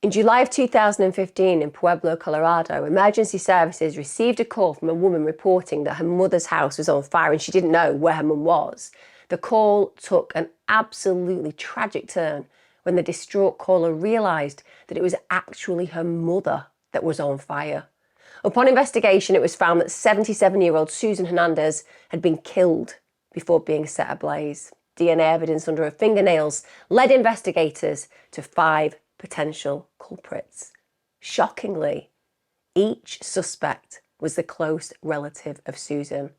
In July of 2015 in Pueblo, Colorado, emergency services received a call from a woman reporting that her mother's house was on fire and she didn't know where her mum was. The call took an absolutely tragic turn when the distraught caller realised that it was actually her mother that was on fire. Upon investigation, it was found that 77-year-old Susan Hernandez had been killed before being set ablaze. DNA evidence under her fingernails led investigators to 5 potential culprits. Shockingly, each suspect was the close relative of Susan.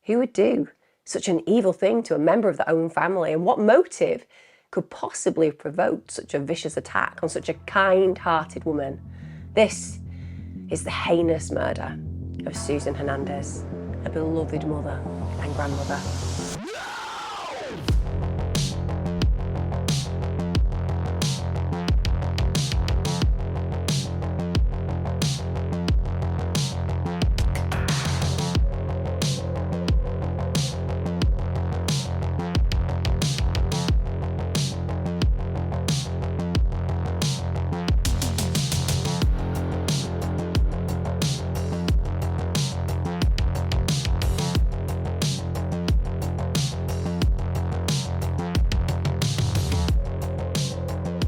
Who would do such an evil thing to a member of their own family, and what motive could possibly have provoked such a vicious attack on such a kind-hearted woman? This is the heinous murder of Susan Hernandez, a beloved mother and grandmother.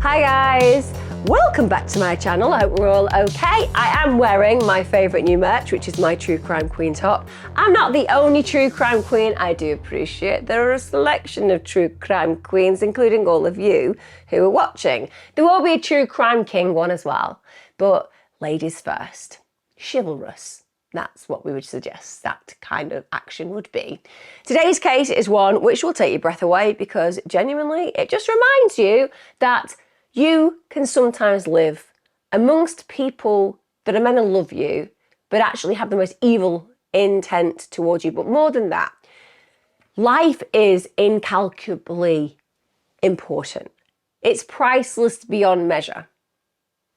Hi guys, welcome back to my channel. I hope we're all okay. I am wearing my favourite new merch, which is my True Crime Queen top. I'm not the only True Crime Queen. I do appreciate there are a selection of True Crime Queens, including all of you who are watching. There will be a True Crime King one as well, but ladies first. Chivalrous. That's what we would suggest that kind of action would be. Today's case is one which will take your breath away because genuinely it just reminds you that you can sometimes live amongst people that are meant to love you, but actually have the most evil intent towards you. But more than that, life is incalculably important. It's priceless beyond measure.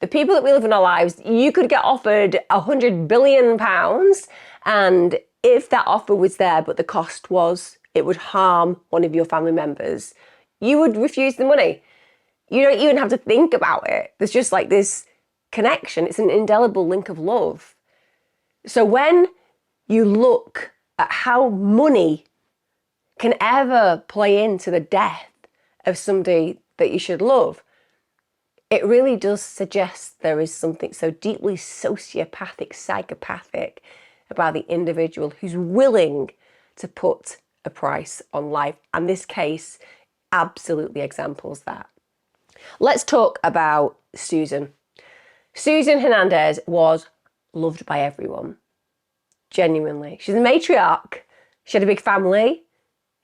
The people that we live in our lives, you could get offered £100 billion, and if that offer was there, but the cost was it would harm one of your family members, you would refuse the money. You don't even have to think about it. There's just like this connection. It's an indelible link of love. So when you look at how money can ever play into the death of somebody that you should love, it really does suggest there is something so deeply sociopathic, psychopathic about the individual who's willing to put a price on life. And this case absolutely examples that. Let's talk about Susan. Susan Hernandez was loved by everyone, genuinely. She's a matriarch. She had a big family.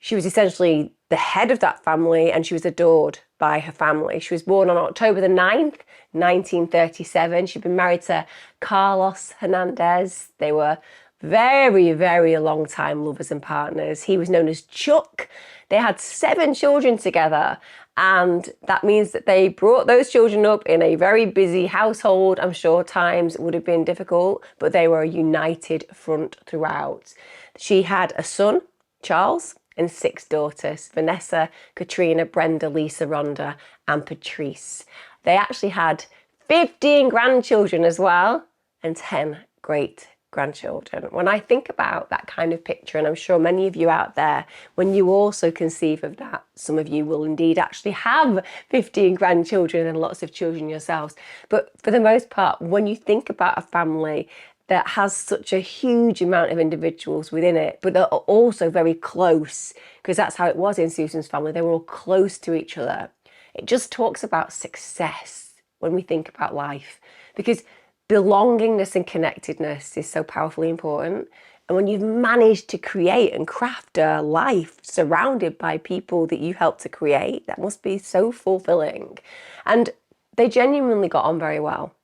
She was essentially the head of that family, and she was adored by her family. She was born on October the 9th, 1937. She'd been married to Carlos Hernandez. They were very, very long time lovers and partners. He was known as Chuck. They had 7 children together, and that means that they brought those children up in a very busy household. I'm sure times would have been difficult, but they were a united front throughout. She had a son, Charles, and 6 daughters, Vanessa, Katrina, Brenda, Lisa, Rhonda, and Patrice. They actually had 15 grandchildren as well, and 10 great-grandchildren. When I think about that kind of picture, and I'm sure many of you out there, when you also conceive of that, some of you will indeed actually have 15 grandchildren and lots of children yourselves. But for the most part, when you think about a family that has such a huge amount of individuals within it, but are also very close, because that's how it was in Susan's family. They were all close to each other. It just talks about success when we think about life, because belongingness and connectedness is so powerfully important. And when you've managed to create and craft a life surrounded by people that you helped to create, that must be so fulfilling. And they genuinely got on very well.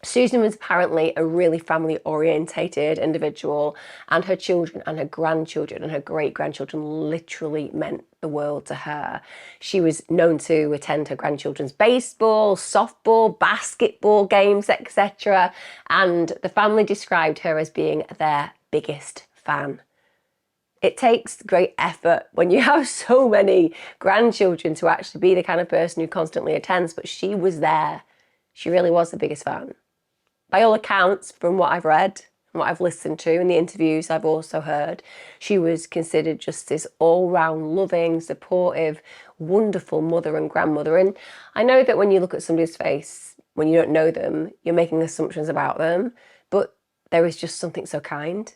Susan was apparently a really family-orientated individual, and her children and her grandchildren and her great-grandchildren literally meant the world to her. She was known to attend her grandchildren's baseball, softball, basketball games, etc. And the family described her as being their biggest fan. It takes great effort when you have so many grandchildren to actually be the kind of person who constantly attends, but she was there she really was the biggest fan. By all accounts, from what I've read and what I've listened to and the interviews I've also heard, she was considered just this all-round loving, supportive, wonderful mother and grandmother. And I know that when you look at somebody's face, when you don't know them, you're making assumptions about them, but there is just something so kind.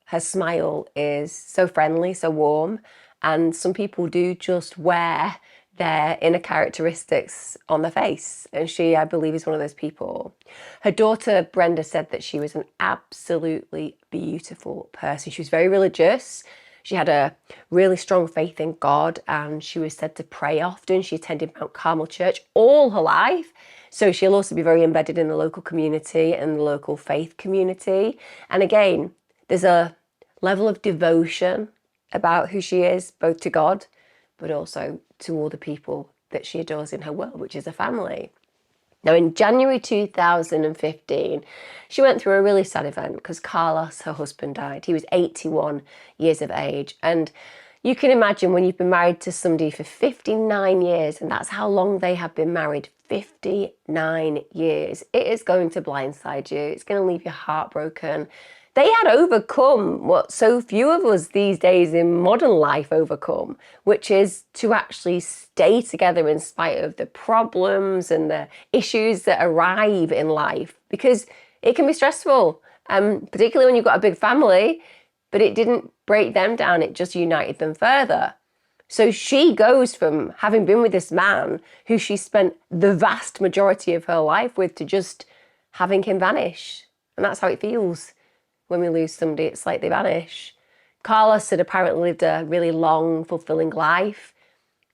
Her smile is so friendly, so warm, and some people do just wear their inner characteristics on their face, and she, I believe, is one of those people. Her daughter Brenda said that she was an absolutely beautiful person. She was very religious. She had a really strong faith in God, and she was said to pray often. She attended Mount Carmel Church all her life, so she'll also be very embedded in the local community and the local faith community. And again, there's a level of devotion about who she is, both to God, but also to all the people that she adores in her world, which is a family. Now, in January 2015, she went through a really sad event because Carlos, her husband, died. He was 81 years of age. And you can imagine when you've been married to somebody for 59 years, and that's how long they have been married, 59 years, it is going to blindside you. It's going to leave you heartbroken. They had overcome what so few of us these days in modern life overcome, which is to actually stay together in spite of the problems and the issues that arrive in life, because it can be stressful, particularly when you've got a big family, but it didn't break them down, it just united them further. So she goes from having been with this man who she spent the vast majority of her life with to just having him vanish. And that's how it feels. When we lose somebody, it's like they vanish. Carlos had apparently lived a really long, fulfilling life.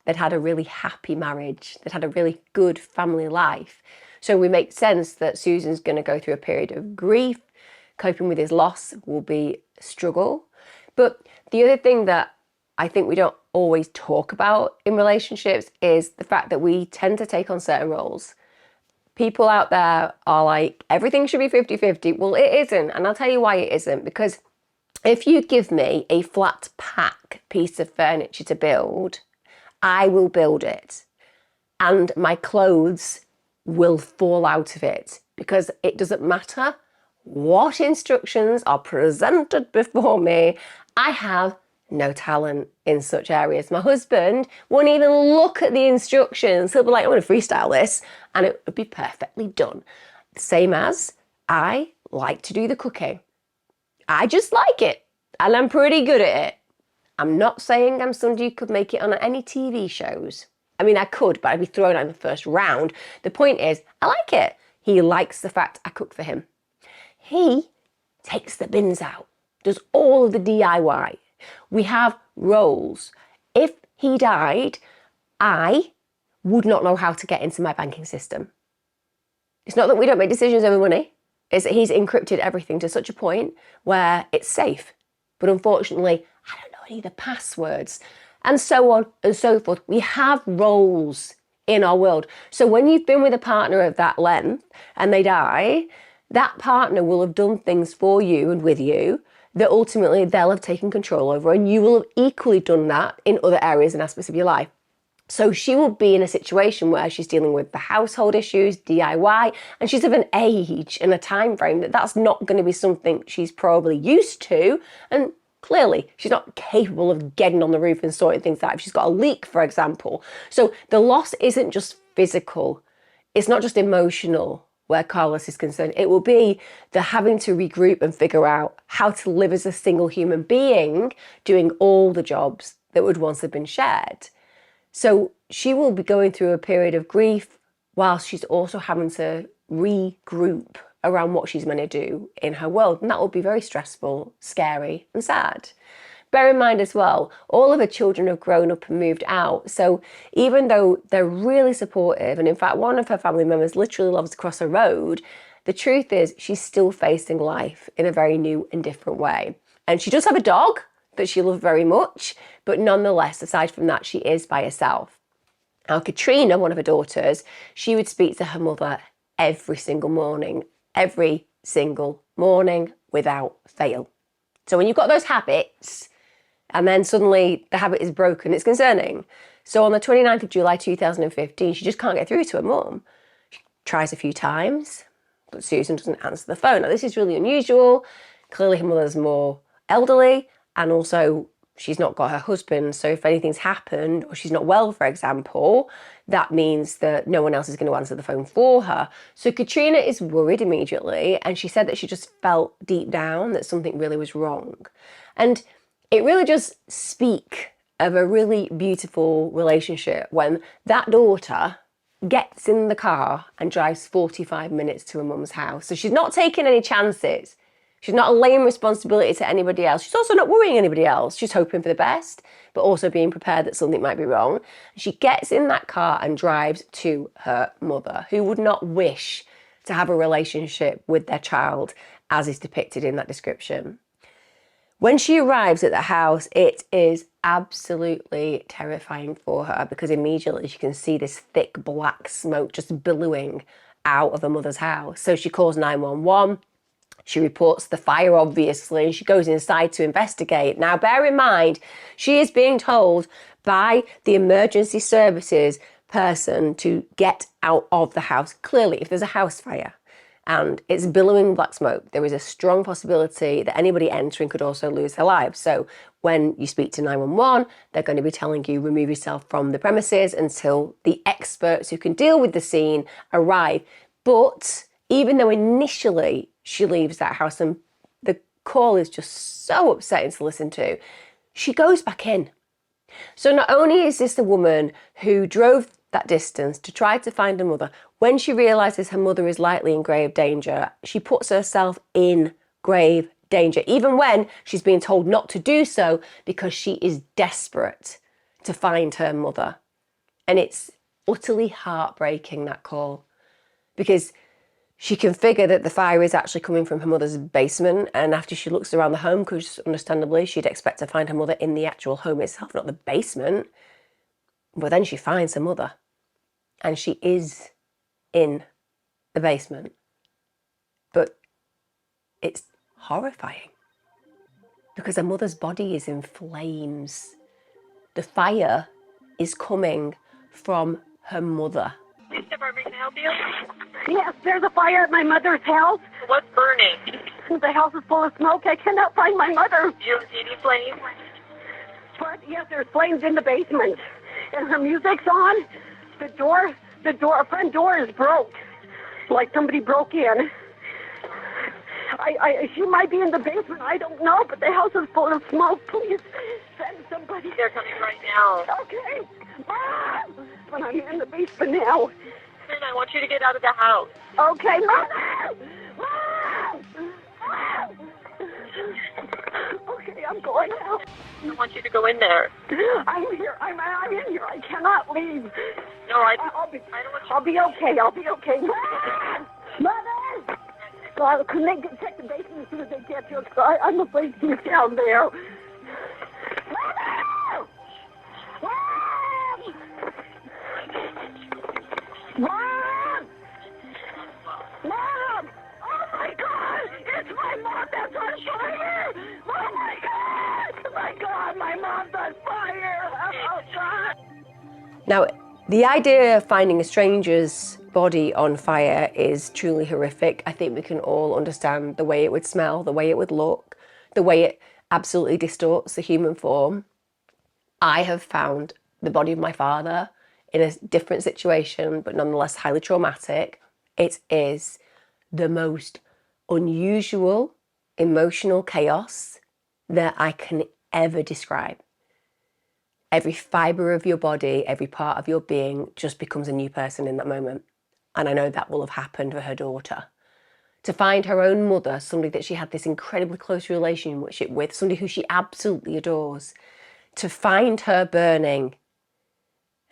They'd had a really happy marriage. They'd had a really good family life. So it makes sense that Susan's going to go through a period of grief. Coping with his loss will be a struggle. But the other thing that I think we don't always talk about in relationships is the fact that we tend to take on certain roles. People out there are like, everything should be 50-50. Well, it isn't. And I'll tell you why it isn't. Because if you give me a flat pack piece of furniture to build, I will build it. And my clothes will fall out of it. Because it doesn't matter what instructions are presented before me. I have no talent in such areas. My husband won't even look at the instructions. He'll be like, I'm going to freestyle this, and it would be perfectly done. Same as I like to do the cooking. I just like it, and I'm pretty good at it. I'm not saying I'm somebody who could make it on any TV shows. I mean, I could, but I'd be thrown out in the first round. The point is, I like it. He likes the fact I cook for him. He takes the bins out, does all of the DIY. We have roles. If he died, I would not know how to get into my banking system. It's not that we don't make decisions over money. It's that he's encrypted everything to such a point where it's safe. But unfortunately, I don't know any of the passwords, and so on and so forth. We have roles in our world. So when you've been with a partner of that length and they die, that partner will have done things for you and with you that ultimately they'll have taken control over, and you will have equally done that in other areas and aspects of your life. So she will be in a situation where she's dealing with the household issues, DIY, and she's of an age and a time frame that that's not going to be something she's probably used to, and clearly she's not capable of getting on the roof and sorting things out if she's got a leak, for example. So the loss isn't just physical, it's not just emotional. Where Carlos is concerned, it will be the having to regroup and figure out how to live as a single human being, doing all the jobs that would once have been shared. So she will be going through a period of grief whilst she's also having to regroup around what she's meant to do in her world. And that will be very stressful, scary, and sad. Bear in mind as well, all of her children have grown up and moved out. So even though they're really supportive, and in fact, one of her family members literally loves to cross a road, the truth is she's still facing life in a very new and different way. And she does have a dog that she loves very much, but nonetheless, aside from that, she is by herself. Now, Katrina, one of her daughters, she would speak to her mother every single morning without fail. So when you've got those habits, and then suddenly the habit is broken, it's concerning. So on the 29th of July 2015, she just can't get through to her mum. tries a few times, but Susan doesn't answer the phone. Now, this is really unusual. Clearly, her mother's more elderly, and also she's not got her husband. So if anything's happened, or she's not well, for example, that means that no one else is going to answer the phone for her. So Katrina is worried immediately, and she said that she just felt deep down that something really was wrong. And it really does speak of a really beautiful relationship when that daughter gets in the car and drives 45 minutes to her mum's house. So she's not taking any chances. She's not laying responsibility to anybody else. She's also not worrying anybody else. She's hoping for the best, but also being prepared that something might be wrong. She gets in that car and drives to her mother, who would not wish to have a relationship with their child as is depicted in that description. When she arrives at the house, it is absolutely terrifying for her because immediately she can see this thick black smoke just billowing out of her mother's house. So she calls 911. She reports the fire, obviously, and she goes inside to investigate. Now, bear in mind, she is being told by the emergency services person to get out of the house. Clearly, if there's a house fire and it's billowing black smoke, there is a strong possibility that anybody entering could also lose their lives. So when you speak to 911, they're going to be telling you remove yourself from the premises until the experts who can deal with the scene arrive. But even though initially she leaves that house and the call is just so upsetting to listen to, she goes back in. So not only is this the woman who drove that distance to try to find her mother, when she realises her mother is likely in grave danger, she puts herself in grave danger, even when she's being told not to do so because she is desperate to find her mother. And it's utterly heartbreaking, that call, because she can figure that the fire is actually coming from her mother's basement, and after she looks around the home, because understandably she'd expect to find her mother in the actual home itself, not the basement, but then she finds her mother, and she is in the basement. But it's horrifying because her mother's body is in flames. The fire is coming from her mother. Police department, can I help you? Yes, there's a fire at my mother's house. What's burning? The house is full of smoke. I cannot find my mother. You don't see any flames? But yes, there's flames in the basement. And her music's on. The front door is broke. Like somebody broke in. She might be in the basement. I don't know, but the house is full of smoke. Please send somebody. They're coming right now. Okay. But I'm in the basement now. Sena, I want you to get out of the house. Okay, Mother! Okay, I'm going now. I want you to go in there. I'm here. I'm in here. I cannot leave. No, I I'll don't want you. I'll be okay. I'll be okay. Mother! God, can they check the basement as soon as they get you? I'm afraid she's down there. Mother! Mom! Mom! Oh my God! It's my mom that's on fire! Oh my God! My God! My mom's on fire! Oh God! Now, the idea of finding a stranger's body on fire is truly horrific. I think we can all understand the way it would smell, the way it would look, the way it absolutely distorts the human form. I have found the body of my father in a different situation, but nonetheless highly traumatic. It is the most unusual emotional chaos that I can ever describe. Every fibre of your body, every part of your being just becomes a new person in that moment. And I know that will have happened for her daughter. To find her own mother, somebody that she had this incredibly close relationship with, somebody who she absolutely adores, to find her burning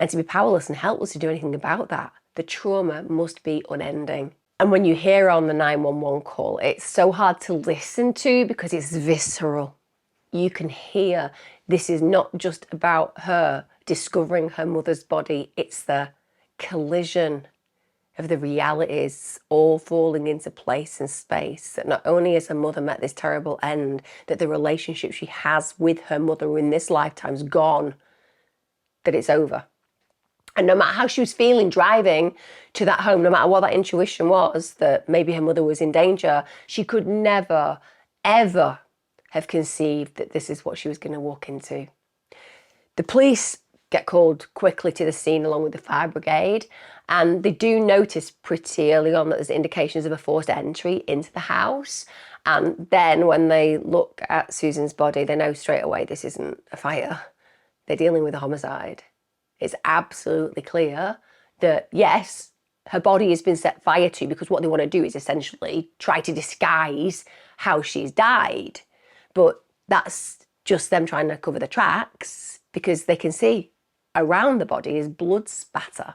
and to be powerless and helpless to do anything about that, the trauma must be unending. And when you hear on the 911 call, it's so hard to listen to because it's visceral. You can hear this is not just about her discovering her mother's body, it's the collision of the realities all falling into place and space. That not only has her mother met this terrible end, that the relationship she has with her mother in this lifetime's gone, that it's over. And no matter how she was feeling driving to that home, no matter what that intuition was, that maybe her mother was in danger, she could never, ever have conceived that this is what she was going to walk into. The police get called quickly to the scene along with the fire brigade, and they do notice pretty early on that there's indications of a forced entry into the house. And then when they look at Susan's body, they know straight away this isn't a fire. They're dealing with a homicide. It's absolutely clear that, yes, her body has been set fire to, because what they want to do is essentially try to disguise how she's died. But that's just them trying to cover the tracks, because they can see around the body is blood spatter.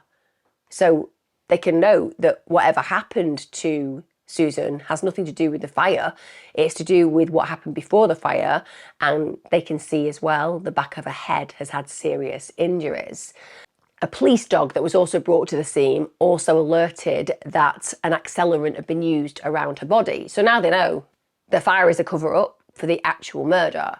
So they can know that whatever happened to Susan has nothing to do with the fire. It's to do with what happened before the fire. And they can see as well the back of her head has had serious injuries. A police dog that was also brought to the scene also alerted that an accelerant had been used around her body. So now they know the fire is a cover-up for the actual murder.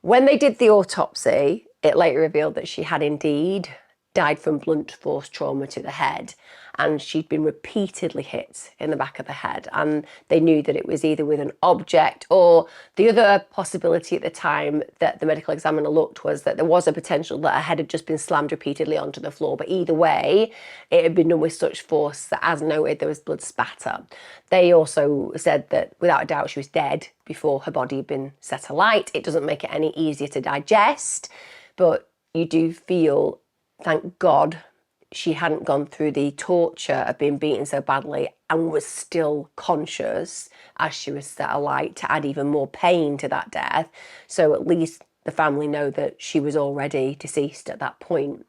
When they did the autopsy, it later revealed that she had indeed died from blunt force trauma to the head, and she'd been repeatedly hit in the back of the head, and they knew that it was either with an object, or the other possibility at the time that the medical examiner looked was that there was a potential that her head had just been slammed repeatedly onto the floor. But either way, it had been done with such force that, as noted, there was blood spatter. They also said that without a doubt she was dead before her body had been set alight. It doesn't make it any easier to digest, but you do feel, thank God, she hadn't gone through the torture of being beaten so badly and was still conscious as she was set alight to add even more pain to that death. So at least the family know that she was already deceased at that point.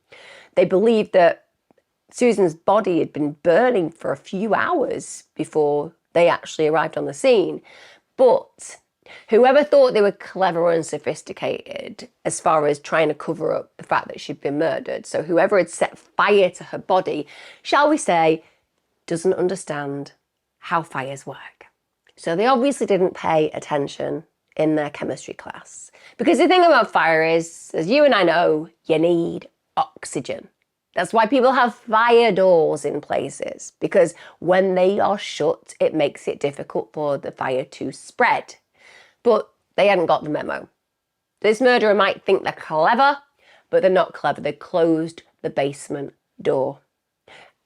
They believed that Susan's body had been burning for a few hours before they actually arrived on the scene. But whoever thought they were clever and sophisticated as far as trying to cover up the fact that she'd been murdered, so whoever had set fire to her body, shall we say, doesn't understand how fires work. So they obviously didn't pay attention in their chemistry class. Because the thing about fire is, as you and I know, you need oxygen. That's why people have fire doors in places, because when they are shut, it makes it difficult for the fire to spread. But they hadn't got the memo. This murderer might think they're clever, but they're not clever. They closed the basement door.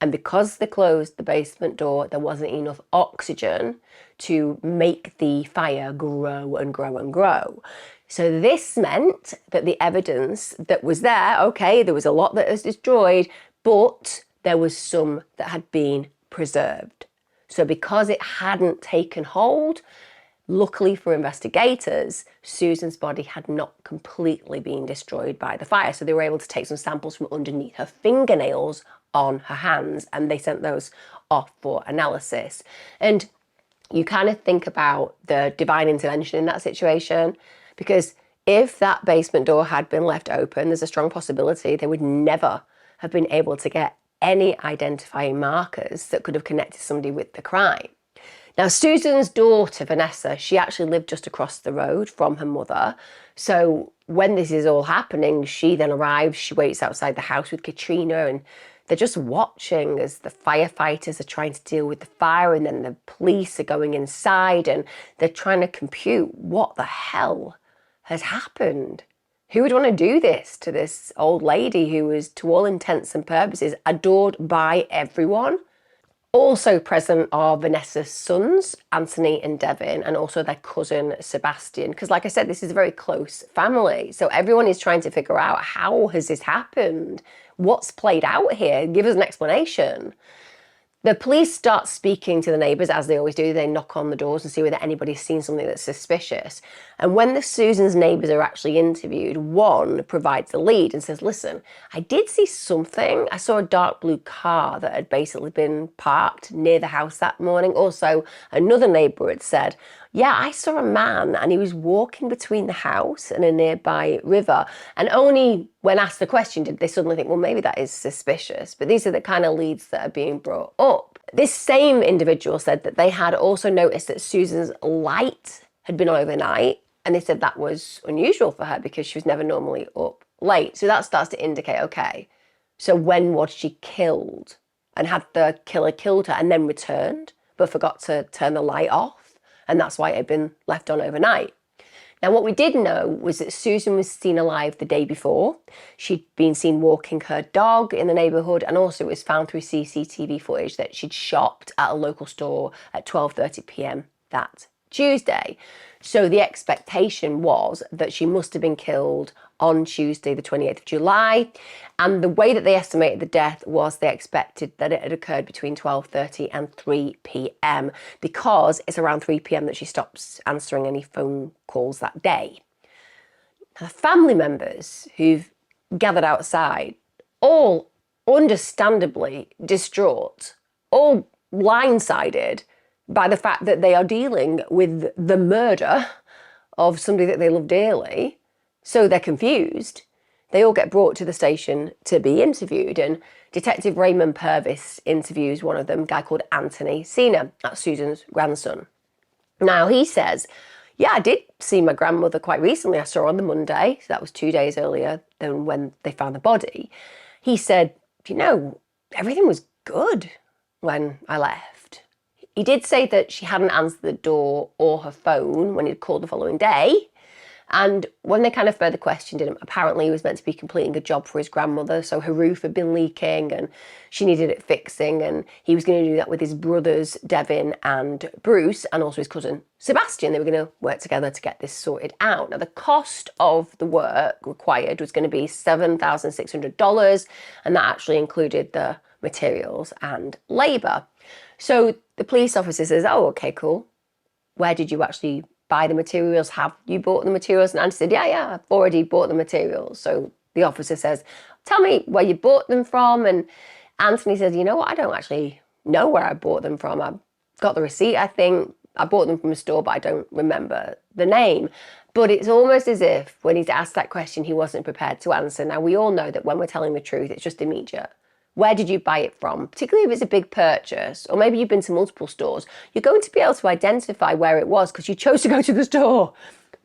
And because they closed the basement door, there wasn't enough oxygen to make the fire grow and grow and grow. So this meant that the evidence that was there, okay, there was a lot that was destroyed, but there was some that had been preserved. So because it hadn't taken hold, luckily for investigators, Susan's body had not completely been destroyed by the fire. So they were able to take some samples from underneath her fingernails on her hands, and they sent those off for analysis. And you kind of think about the divine intervention in that situation, because if that basement door had been left open, there's a strong possibility they would never have been able to get any identifying markers that could have connected somebody with the crime. Now, Susan's daughter, Vanessa, she actually lived just across the road from her mother. So when this is all happening, she then arrives, she waits outside the house with Katrina, and they're just watching as the firefighters are trying to deal with the fire, and then the police are going inside and they're trying to compute what the hell has happened. Who would want to do this to this old lady who was, to all intents and purposes, adored by everyone? Also present are Vanessa's sons, Anthony and Devin, and also their cousin, Sebastian. Because like I said, this is a very close family. So everyone is trying to figure out, how has this happened? What's played out here? Give us an explanation. The police start speaking to the neighbours, as they always do. They knock on the doors and see whether anybody's seen something that's suspicious. And when the Susan's neighbours are actually interviewed, one provides the lead and says, listen, I did see something. I saw a dark blue car that had basically been parked near the house that morning. Also, another neighbour had said, yeah, I saw a man and he was walking between the house and a nearby river. And only when asked the question did they suddenly think, well, maybe that is suspicious. But these are the kind of leads that are being brought up. This same individual said that they had also noticed that Susan's light had been on overnight. And they said that was unusual for her because she was never normally up late. So that starts to indicate, okay, So when was she killed? And had the killer killed her and then returned, but forgot to turn the light off? And that's why it had been left on overnight. Now, what we did know was that Susan was seen alive the day before. She'd been seen walking her dog in the neighbourhood, and also it was found through CCTV footage that she'd shopped at a local store at 12:30 p.m. that Tuesday. So the expectation was that she must have been killed on Tuesday, the 28th of July. And the way that they estimated the death was they expected that it had occurred between 12:30 and 3 p.m. because it's around 3 p.m. that she stops answering any phone calls that day. Now, the family members who've gathered outside, all understandably distraught, all blindsided by the fact that they are dealing with the murder of somebody that they love dearly. So they're confused. They all get brought to the station to be interviewed, and Detective Raymond Purvis interviews one of them, a guy called Anthony Sena, that's Susan's grandson. Now, he says, yeah, I did see my grandmother quite recently. I saw her on the Monday, so that was 2 days earlier than when they found the body. He said, everything was good when I left. He did say that she hadn't answered the door or her phone when he'd called the following day. And when they kind of further questioned him, apparently he was meant to be completing a job for his grandmother. So her roof had been leaking and she needed it fixing. And he was going to do that with his brothers, Devin and Bruce, and also his cousin, Sebastian. They were going to work together to get this sorted out. Now, the cost of the work required was going to be $7,600. And that actually included the materials and labour. So the police officer says, oh, okay, cool. Where did you actually buy the materials? Have you bought the materials? And Andy said, yeah, I've already bought the materials. So the officer says, tell me where you bought them from. And Anthony says, you know what? I don't actually know where I bought them from. I got the receipt, I think. I bought them from a store, but I don't remember the name. But it's almost as if when he's asked that question, he wasn't prepared to answer. Now, we all know that when we're telling the truth, it's just immediate. Where did you buy it from? Particularly if it's a big purchase, or maybe you've been to multiple stores, you're going to be able to identify where it was because you chose to go to the store.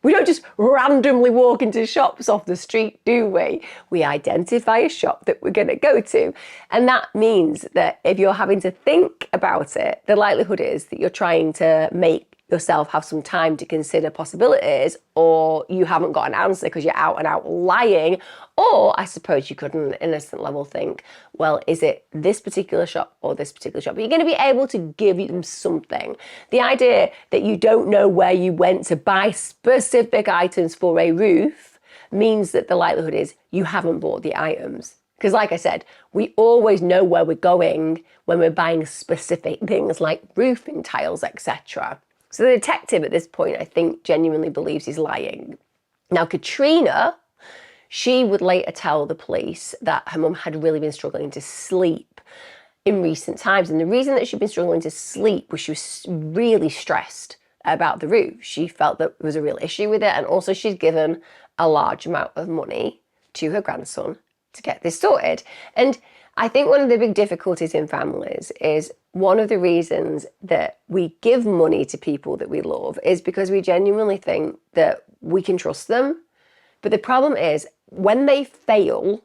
We don't just randomly walk into shops off the street, do we? We identify a shop that we're going to go to. And that means that if you're having to think about it, the likelihood is that you're trying to make yourself have some time to consider possibilities, or you haven't got an answer because you're out and out lying. Or I suppose you could on an innocent level think, well, is it this particular shop or this particular shop? But you're going to be able to give them something. The idea that you don't know where you went to buy specific items for a roof means that the likelihood is you haven't bought the items. Because like I said, we always know where we're going when we're buying specific things like roofing tiles, etc. So the detective at this point, I think, genuinely believes he's lying. Now, Katrina, she would later tell the police that her mum had really been struggling to sleep in recent times. And the reason that she'd been struggling to sleep was she was really stressed about the roof. She felt that there was a real issue with it. And also she'd given a large amount of money to her grandson to get this sorted. And I think one of the big difficulties in families is one of the reasons that we give money to people that we love is because we genuinely think that we can trust them. But the problem is when they fail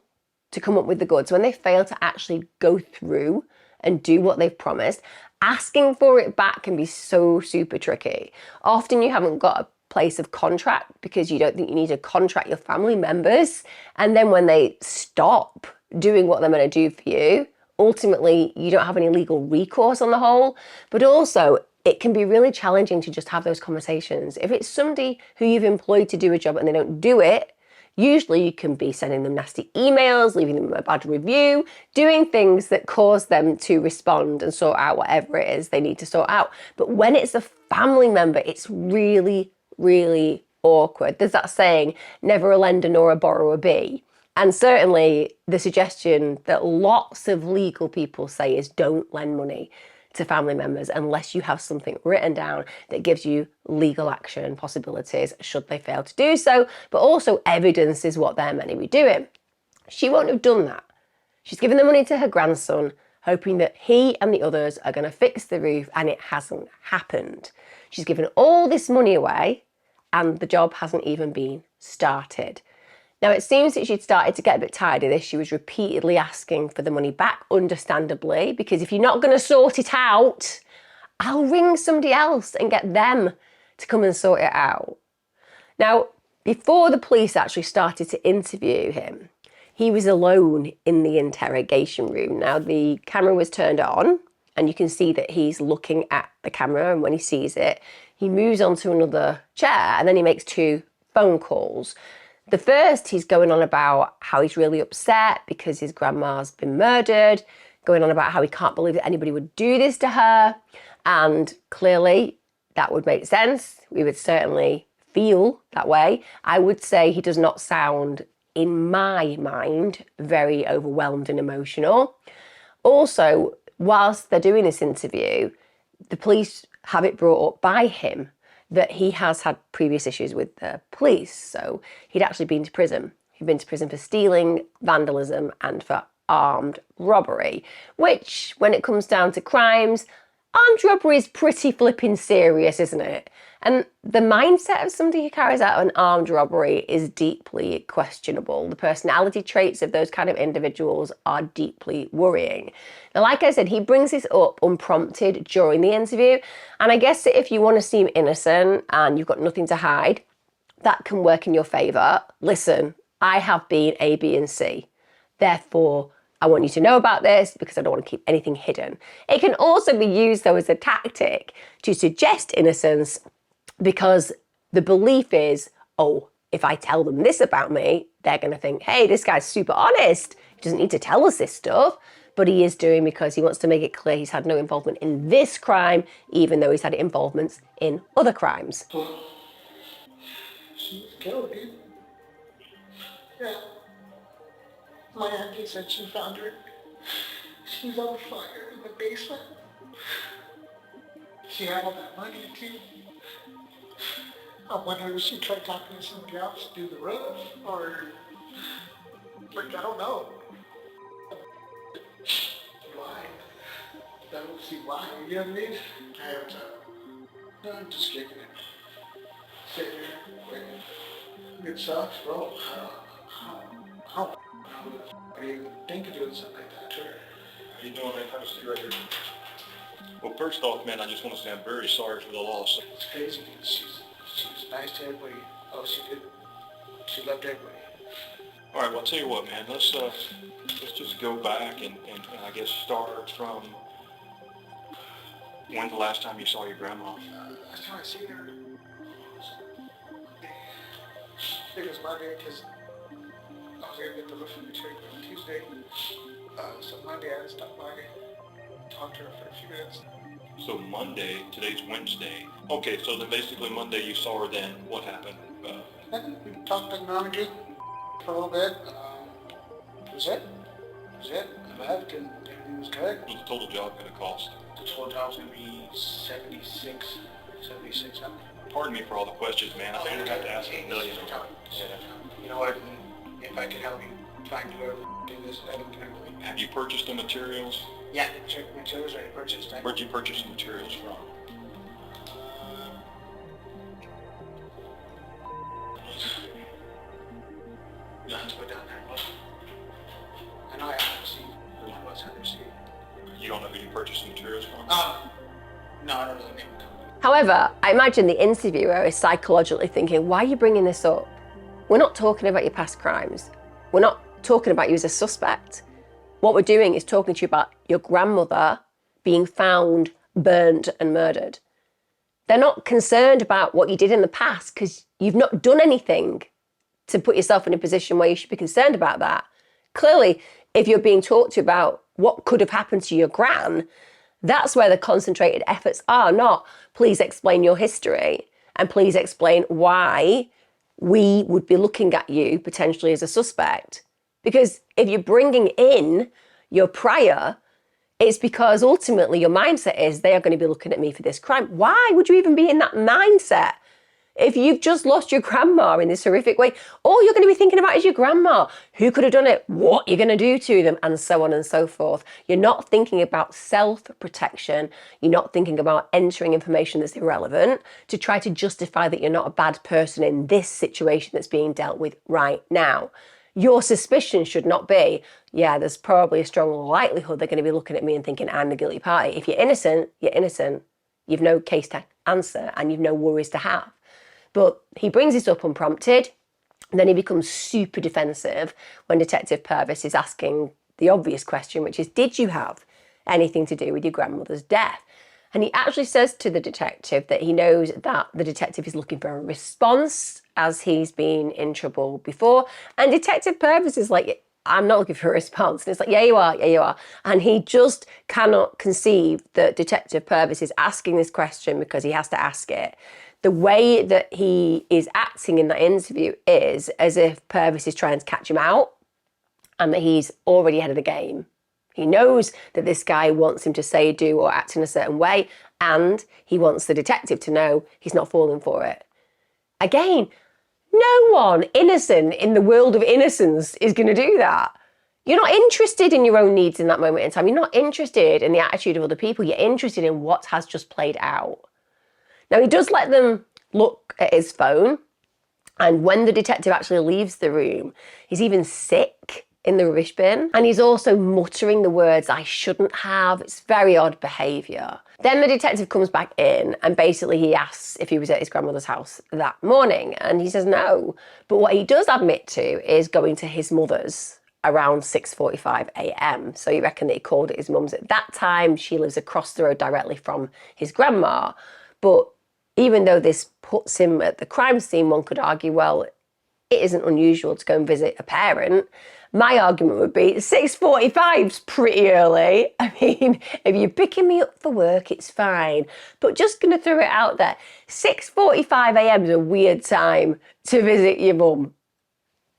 to come up with the goods, when they fail to actually go through and do what they've promised, asking for it back can be so super tricky. Often you haven't got a place of contract because you don't think you need to contract your family members. And then when they stop doing what they're going to do for you, ultimately you don't have any legal recourse on the whole. But also it can be really challenging to just have those conversations. If it's somebody who you've employed to do a job and they don't do it, usually you can be sending them nasty emails, leaving them a bad review, doing things that cause them to respond and sort out whatever it is they need to sort out. But when it's a family member, it's really, really awkward. There's that saying, never a lender nor a borrower be. And certainly the suggestion that lots of legal people say is don't lend money to family members unless you have something written down that gives you legal action possibilities should they fail to do so, but also evidence is what they're meant to be doing. She won't have done that. She's given the money to her grandson, hoping that he and the others are going to fix the roof, and it hasn't happened. She's given all this money away and the job hasn't even been started. Now, it seems that she'd started to get a bit tired of this. She was repeatedly asking for the money back, understandably, because if you're not going to sort it out, I'll ring somebody else and get them to come and sort it out. Now, before the police actually started to interview him, he was alone in the interrogation room. Now, the camera was turned on, and you can see that he's looking at the camera, and when he sees it, he moves on to another chair, and then he makes 2 phone calls. The first, he's going on about how he's really upset because his grandma's been murdered, going on about how he can't believe that anybody would do this to her, and clearly that would make sense. We would certainly feel that way. I would say he does not sound, in my mind, very overwhelmed and emotional. Also, whilst they're doing this interview, the police have it brought up by him that he has had previous issues with the police. So he'd actually been to prison. He'd been to prison for stealing, vandalism, and for armed robbery, which, when it comes down to crimes, armed robbery is pretty flipping serious, isn't it? And the mindset of somebody who carries out an armed robbery is deeply questionable. The personality traits of those kind of individuals are deeply worrying. Now, like I said, he brings this up unprompted during the interview. And I guess that if you want to seem innocent and you've got nothing to hide, that can work in your favour. Listen, I have been A, B, and C. Therefore, I want you to know about this because I don't want to keep anything hidden. It can also be used, though, as a tactic to suggest innocence, because the belief is, oh, if I tell them this about me, they're going to think, hey, this guy's super honest. He doesn't need to tell us this stuff. But he is doing because he wants to make it clear he's had no involvement in this crime, even though he's had involvements in other crimes. She was killed, dude. Yeah. My auntie said she found her. She's on fire in the basement. She had all that money, too. I wonder if she tried talking to somebody else to do the roof, or, like, I don't know. Why? I don't see why, you know what I mean? I have no, I'm just kicking it. Sit here, waiting. It sucks, bro. I don't even think of doing something like that to her. How you doing, man? Have a seat right here. Well, first off, man, I just want to say I'm very sorry for the loss. It's crazy. She was nice to everybody. Oh, she did. She loved everybody. All right, well, I'll tell you what, man. Let's just go back and I guess start from when's the last time you saw your grandma? Last time I seen her, I think it was Monday, because I was gonna get the roof material on Tuesday. So Monday I stopped by, talked to her for a few minutes. So Monday, today's Wednesday. Okay, so then basically Monday you saw her then. What happened? Then we talked technology for a little bit. That was it. I left and everything was good. What's the total job going to cost? The total job was going to be 76. Pardon me for all the questions, man. I don't have to ask a million. You know what? If I could help you find whoever did this, I don't care. Have you purchased the materials? Yeah, the materials already purchased. Where'd you purchase the materials from? You have to go down there and look. I know I haven't seen who it was, I haven't seen. You don't know who you purchased the materials from? No, I don't know the name of the company. However, I imagine the interviewer is psychologically thinking, why are you bringing this up? We're not talking about your past crimes. We're not talking about you as a suspect. What we're doing is talking to you about your grandmother being found, burnt and murdered. They're not concerned about what you did in the past because you've not done anything to put yourself in a position where you should be concerned about that. Clearly, if you're being talked to about what could have happened to your gran, that's where the concentrated efforts are, not please explain your history and please explain why we would be looking at you potentially as a suspect. Because if you're bringing in your prior, it's because ultimately your mindset is they are going to be looking at me for this crime. Why would you even be in that mindset? If you've just lost your grandma in this horrific way, all you're going to be thinking about is your grandma. Who could have done it? What you're going to do to them? And so on and so forth. You're not thinking about self-protection. You're not thinking about entering information that's irrelevant to try to justify that you're not a bad person in this situation that's being dealt with right now. Your suspicion should not be, yeah, there's probably a strong likelihood they're going to be looking at me and thinking I'm the guilty party. If you're innocent, you're innocent. You've no case to answer and you've no worries to have. But he brings this up unprompted, and then he becomes super defensive when Detective Purvis is asking the obvious question, which is, did you have anything to do with your grandmother's death? And he actually says to the detective that he knows that the detective is looking for a response as he's been in trouble before. And Detective Purvis is like, I'm not looking for a response. And it's like, yeah, you are. And he just cannot conceive that Detective Purvis is asking this question because he has to ask it. The way that he is acting in that interview is as if Purvis is trying to catch him out and that he's already ahead of the game. He knows that this guy wants him to say, do, or act in a certain way, and he wants the detective to know he's not falling for it. Again, no one innocent in the world of innocence is going to do that. You're not interested in your own needs in that moment in time. You're not interested in the attitude of other people. You're interested in what has just played out. Now, he does let them look at his phone, and when the detective actually leaves the room, he's even sick in the rubbish bin, and he's also muttering the words, I shouldn't have. It's very odd behaviour. Then the detective comes back in, and basically he asks if he was at his grandmother's house that morning, and he says no. But what he does admit to is going to his mother's around 6:45 a.m. So you reckon that he called at his mum's at that time. She lives across the road directly from his grandma. But even though this puts him at the crime scene, one could argue, well, it isn't unusual to go and visit a parent. My argument would be 6:45's pretty early. I mean, if you're picking me up for work, it's fine. But just going to throw it out there, 6:45 a.m. is a weird time to visit your mum.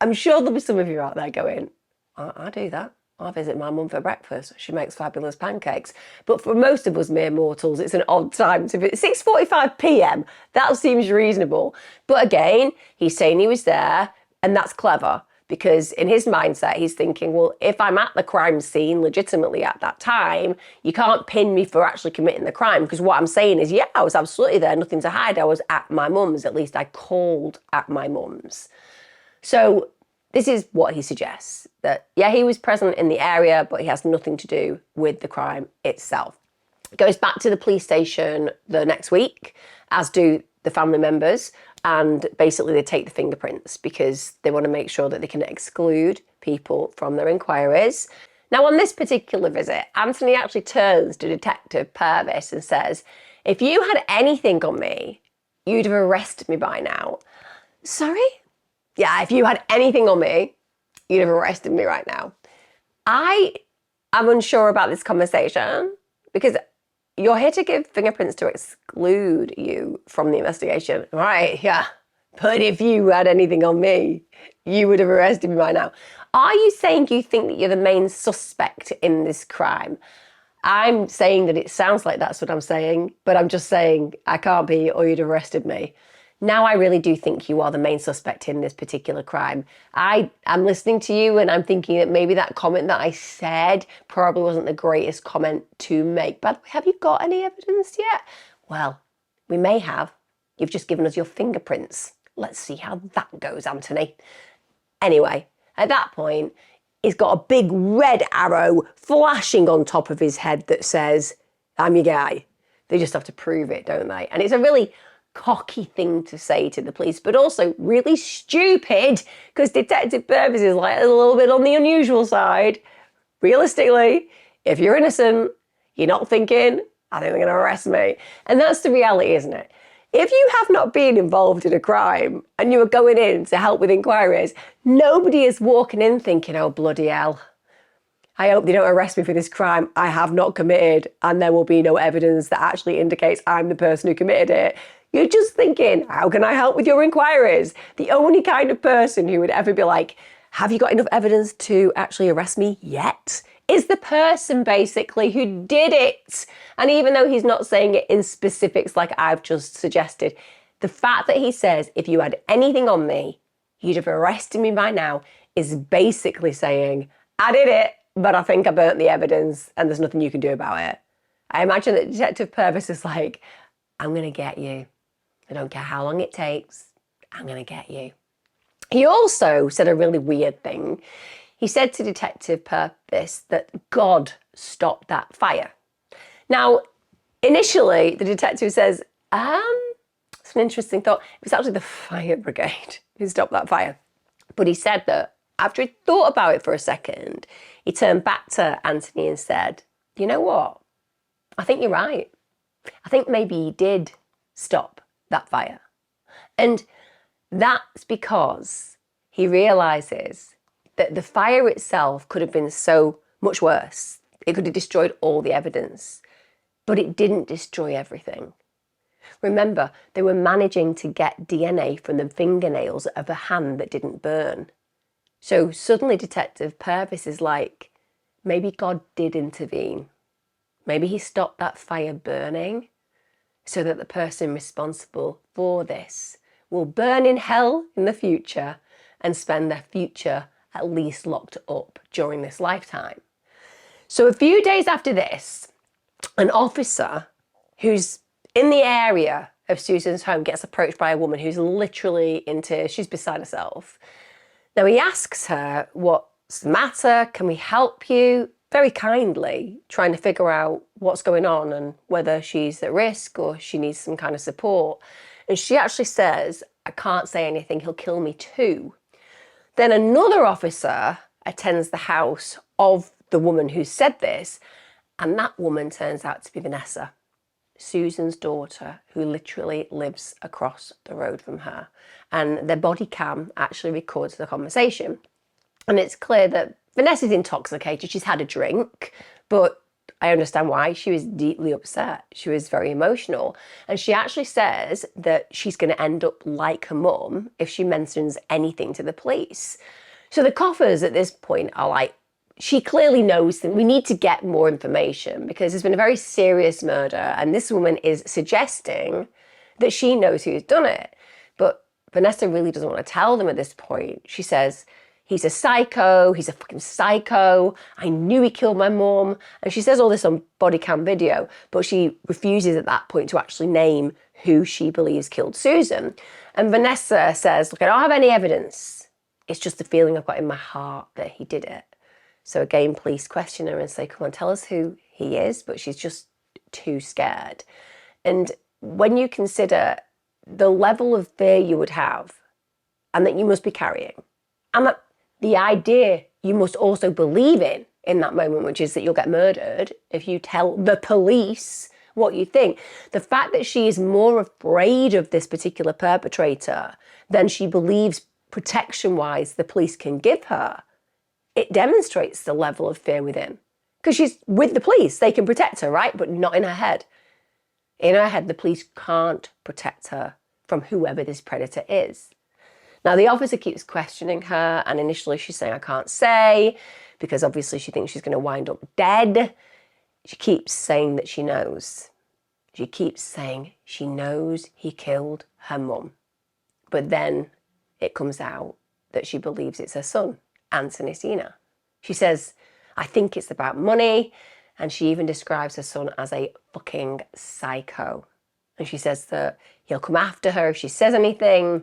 I'm sure there'll be some of you out there going, I do that. I visit my mum for breakfast. She makes fabulous pancakes. But for most of us mere mortals, it's an odd time to visit. 6:45 p.m, that seems reasonable. But again, he's saying he was there, and that's clever. Because in his mindset, he's thinking, well, if I'm at the crime scene legitimately at that time, you can't pin me for actually committing the crime. Because what I'm saying is, yeah, I was absolutely there, nothing to hide. I was at my mum's, at least I called at my mum's. So this is what he suggests, that, yeah, he was present in the area, but he has nothing to do with the crime itself. Goes back to the police station the next week, as do the family members, and basically they take the fingerprints because they want to make sure that they can exclude people from their inquiries. Now, on this particular visit, Anthony actually turns to Detective Purvis and says, if you had anything on me, you'd have arrested me by now. Sorry? Yeah, if you had anything on me, you'd have arrested me right now. I am unsure about this conversation because you're here to give fingerprints to exclude you from the investigation. Right, yeah. But if you had anything on me, you would have arrested me by now. Are you saying you think that you're the main suspect in this crime? I'm saying that it sounds like that's what I'm saying, but I'm just saying I can't be, or you'd have arrested me. Now I really do think you are the main suspect in this particular crime. I'm listening to you and I'm thinking that maybe that comment that I said probably wasn't the greatest comment to make. By the way, have you got any evidence yet? Well, we may have. You've just given us your fingerprints. Let's see how that goes, Anthony. Anyway, at that point, he's got a big red arrow flashing on top of his head that says, I'm your guy. They just have to prove it, don't they? And it's a really cocky thing to say to the police, but also really stupid because Detective Purvis is like a little bit on the unusual side. Realistically, if you're innocent, you're not thinking, I think they're going to arrest me. And that's the reality, isn't it? If you have not been involved in a crime and you are going in to help with inquiries, nobody is walking in thinking, oh, bloody hell, I hope they don't arrest me for this crime I have not committed and there will be no evidence that actually indicates I'm the person who committed it. You're just thinking, how can I help with your inquiries? The only kind of person who would ever be like, have you got enough evidence to actually arrest me yet? Is the person basically who did it. And even though he's not saying it in specifics like I've just suggested, The fact that he says, if you had anything on me, you'd have arrested me by now, is basically saying, I did it, but I think I burnt the evidence and there's nothing you can do about it. I imagine that Detective Purvis is like, I'm going to get you. I don't care how long it takes. I'm going to get you. He also said a really weird thing. He said to Detective Purvis that God stopped that fire. Now, initially, the detective says, it's an interesting thought. It was actually the fire brigade who stopped that fire. But he said that after he thought about it for a second, he turned back to Anthony and said, you know what? I think you're right. I think maybe he did stop that fire. And that's because he realises that the fire itself could have been so much worse. It could have destroyed all the evidence, but it didn't destroy everything. Remember, they were managing to get DNA from the fingernails of a hand that didn't burn. So suddenly Detective Purvis is like, maybe God did intervene. Maybe he stopped that fire burning so that the person responsible for this will burn in hell in the future and spend their future at least locked up during this lifetime. So a few days after this, an officer who's in the area of Susan's home gets approached by a woman who's literally in tears. She's beside herself. Now he asks her, what's the matter? Can we help you? Very kindly, trying to figure out what's going on and whether she's at risk or she needs some kind of support. And she actually says, I can't say anything, he'll kill me too. Then another officer attends the house of the woman who said this, and that woman turns out to be Vanessa, Susan's daughter, who literally lives across the road from her. And their body cam actually records the conversation. And it's clear that Vanessa's intoxicated, she's had a drink, but I understand why. She was deeply upset. She was very emotional. And she actually says that she's going to end up like her mum if she mentions anything to the police. So the coffers at this point are like, she clearly knows that we need to get more information because there's been a very serious murder and this woman is suggesting that she knows who's done it. But Vanessa really doesn't want to tell them at this point. She says, he's a psycho, he's a fucking psycho, I knew he killed my mum. And she says all this on body cam video, but she refuses at that point to actually name who she believes killed Susan. And Vanessa says, look, I don't have any evidence. It's just the feeling I've got in my heart that he did it. So again, police question her and say, come on, tell us who he is. But she's just too scared. And when you consider the level of fear you would have and that you must be carrying, and that the idea you must also believe in that moment, which is that you'll get murdered if you tell the police what you think. The fact that she is more afraid of this particular perpetrator than she believes protection-wise the police can give her, it demonstrates the level of fear within. Because she's with the police, they can protect her, right? But not in her head. In her head, the police can't protect her from whoever this predator is. Now, the officer keeps questioning her, and initially she's saying, I can't say, because obviously she thinks she's going to wind up dead. She keeps saying that she knows. She keeps saying she knows he killed her mum. But then it comes out that she believes it's her son, Anthony Sena. She says, I think it's about money, and she even describes her son as a fucking psycho. And she says that he'll come after her if she says anything.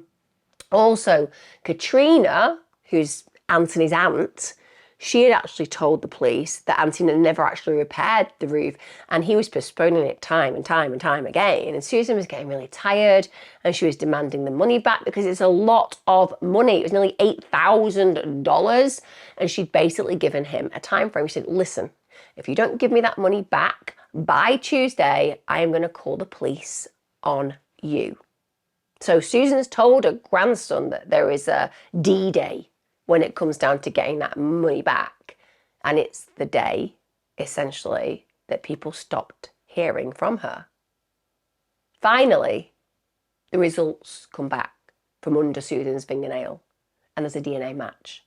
Also, Katrina, who's Anthony's aunt, she had actually told the police that Anthony never actually repaired the roof and he was postponing it time and time and time again. And Susan was getting really tired and she was demanding the money back because it's a lot of money. It was nearly $8,000 and she'd basically given him a time frame. She said, listen, if you don't give me that money back by Tuesday, I am going to call the police on you. So Susan's told her grandson that there is a D-Day when it comes down to getting that money back. And it's the day, essentially, that people stopped hearing from her. Finally, the results come back from under Susan's fingernail and there's a DNA match.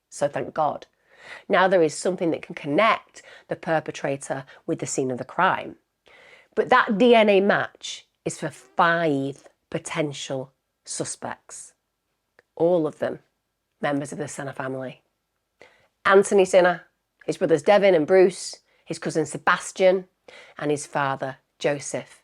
So thank God. Now there is something that can connect the perpetrator with the scene of the crime. But that DNA match is for 5 potential suspects. All of them members of the Sena family. Anthony Sena, his brothers Devin and Bruce, his cousin Sebastian, and his father Joseph.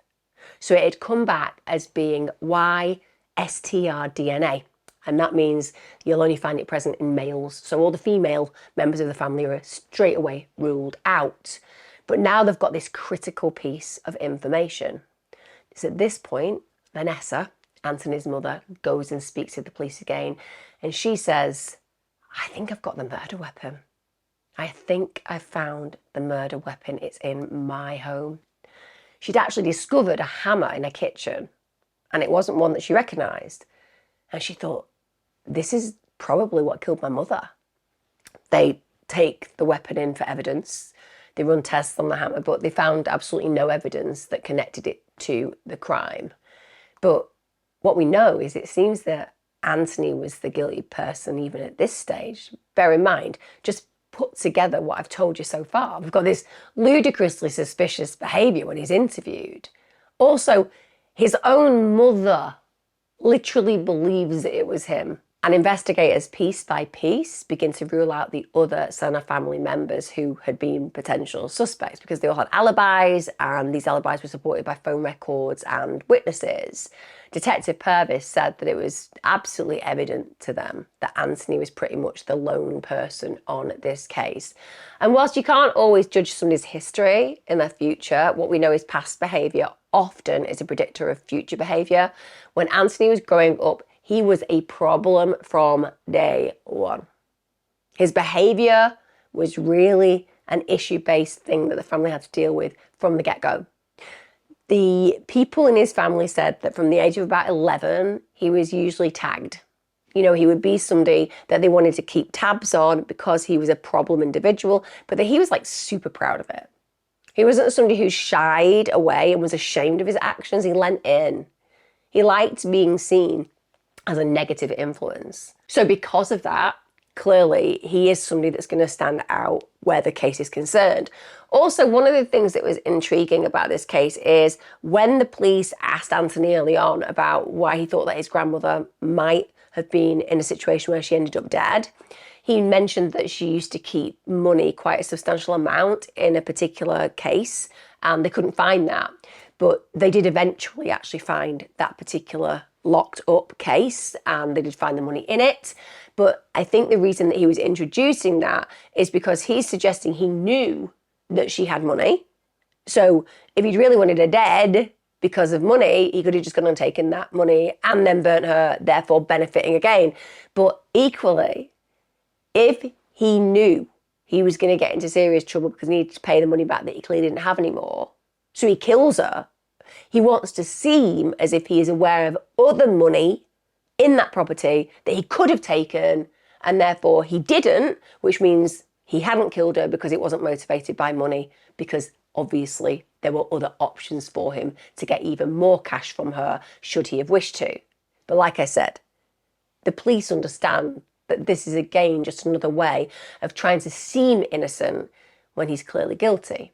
So it had come back as being YSTR DNA. And that means you'll only find it present in males. So all the female members of the family are straight away ruled out. But now they've got this critical piece of information. It's at this point, Vanessa, Anthony's mother, goes and speaks to the police again. And she says, I think I've got the murder weapon. I think I found the murder weapon. It's in my home. She'd actually discovered a hammer in her kitchen. And it wasn't one that she recognised. And she thought, this is probably what killed my mother. They take the weapon in for evidence. They run tests on the hammer, but they found absolutely no evidence that connected it to the crime. But what we know is it seems that Anthony was the guilty person even at this stage. Bear in mind, just put together what I've told you so far. We've got this ludicrously suspicious behaviour when he's interviewed. Also, his own mother literally believes that it was him. And investigators, piece by piece, begin to rule out the other Sena family members who had been potential suspects because they all had alibis, and these alibis were supported by phone records and witnesses. Detective Purvis said that it was absolutely evident to them that Anthony was pretty much the lone person on this case. And whilst you can't always judge somebody's history in their future, what we know is past behaviour often is a predictor of future behaviour. When Anthony was growing up, he was a problem from day one. His behaviour was really an issue-based thing that the family had to deal with from the get-go. The people in his family said that from the age of about 11, he was usually tagged. You know, he would be somebody that they wanted to keep tabs on because he was a problem individual, but that he was like super proud of it. He wasn't somebody who shied away and was ashamed of his actions. He lent in. He liked being seen as a negative influence. So because of that, clearly he is somebody that's going to stand out where the case is concerned. Also, one of the things that was intriguing about this case is when the police asked Anthony early on about why he thought that his grandmother might have been in a situation where she ended up dead, he mentioned that she used to keep money, quite a substantial amount, in a particular case, and they couldn't find that. But they did eventually actually find that particular locked up case, and they did find the money in it. But I think the reason that he was introducing that is because he's suggesting he knew that she had money. So if he'd really wanted her dead because of money, he could have just gone and taken that money and then burnt her, therefore benefiting again. But equally, if he knew he was going to get into serious trouble because he needed to pay the money back that he clearly didn't have anymore, so he kills her, he wants to seem as if he is aware of other money in that property that he could have taken, and therefore he didn't, which means he hadn't killed her because it wasn't motivated by money, because obviously there were other options for him to get even more cash from her should he have wished to. But like I said, the police understand that this is again just another way of trying to seem innocent when he's clearly guilty.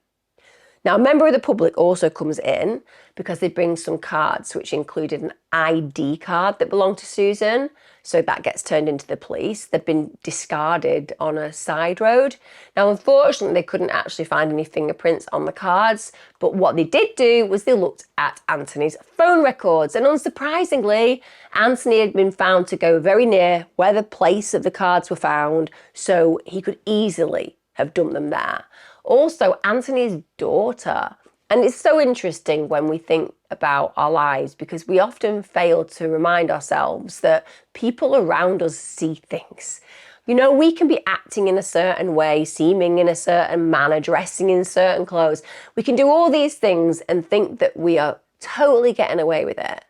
Now, a member of the public also comes in because they bring some cards, which included an ID card that belonged to Susan. So that gets turned into the police. They'd been discarded on a side road. Now, unfortunately, they couldn't actually find any fingerprints on the cards. But what they did do was they looked at Anthony's phone records. And unsurprisingly, Anthony had been found to go very near where the place of the cards were found. So he could easily have dumped them there. Also, Anthony's daughter. And it's so interesting when we think about our lives because we often fail to remind ourselves that people around us see things. You know, we can be acting in a certain way, seeming in a certain manner, dressing in certain clothes. We can do all these things and think that we are totally getting away with it.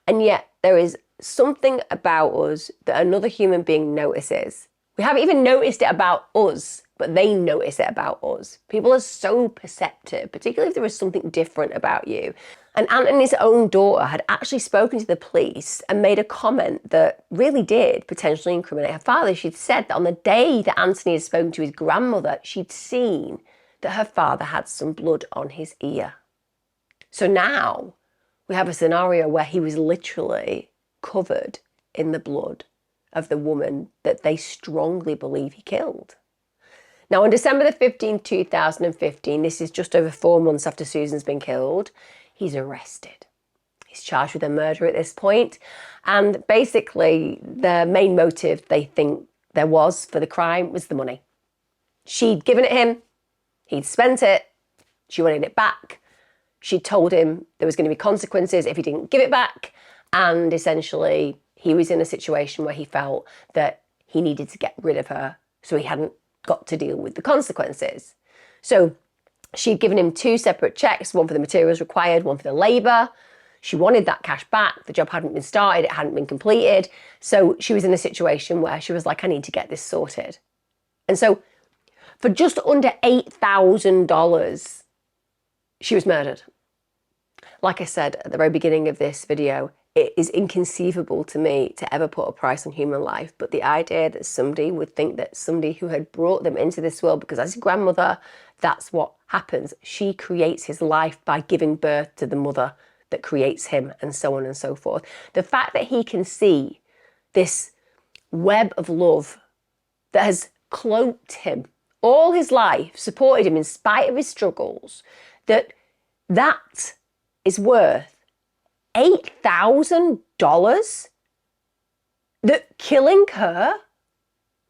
And yet there is something about us that another human being notices. We haven't even noticed it about us, but they notice it about us. People are so perceptive, particularly if there is something different about you. And Anthony's own daughter had actually spoken to the police and made a comment that really did potentially incriminate her father. She'd said that on the day that Anthony had spoken to his grandmother, she'd seen that her father had some blood on his ear. So now We have a scenario where he was literally covered in the blood of the woman that they strongly believe he killed. Now, on December the 15th, 2015, this is just over 4 months after Susan's been killed, he's arrested. He's charged with a murder at this point, and basically the main motive they think there was for the crime was the money. She'd given it him, he'd spent it, she wanted it back. She told him there was going to be consequences if he didn't give it back, and essentially he was in a situation where he felt that he needed to get rid of her so he hadn't got to deal with the consequences. So she'd given him 2 separate checks, one for the materials required, one for the labour. She wanted that cash back. The job hadn't been started, it hadn't been completed. So she was in a situation where she was like, I need to get this sorted. And so for just under $8,000, she was murdered. Like I said at the very beginning of this video, it is inconceivable to me to ever put a price on human life, but the idea that somebody would think that somebody who had brought them into this world, because as his grandmother, that's what happens. She creates his life by giving birth to the mother that creates him, and so on and so forth. The fact that he can see this web of love that has cloaked him all his life, supported him in spite of his struggles, that is worth $8,000, that killing her